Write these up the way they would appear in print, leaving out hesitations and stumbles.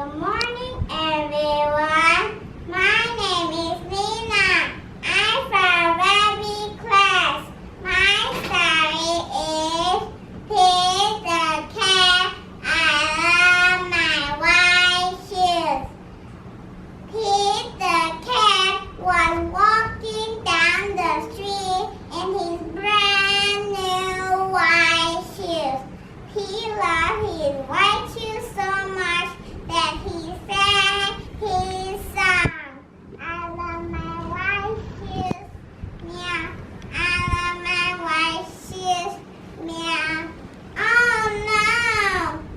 Good morning, everyone. My name is Nina. I'm from baby class. My story is Pete the cat. I love my white shoes. Pete the cat was walking down the street in his brand new white shoes. He loved his white shoes so much that he sang his song. I love my white shoes, meow. I love my white shoes, meow. Oh no!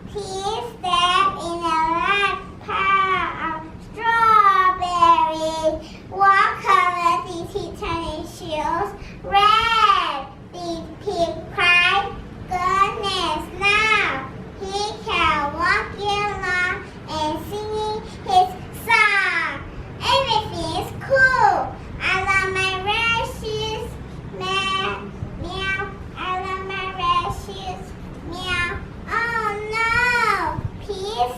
Pete stepped in a large pile of strawberries. What color did he turn his shoes? Red! Did Pete cry? Goodness, no! He kept walking along and singing his song. Everything is cool. I love my red shoes, meow, meow. I love my red shoes, meow. Oh no! Pete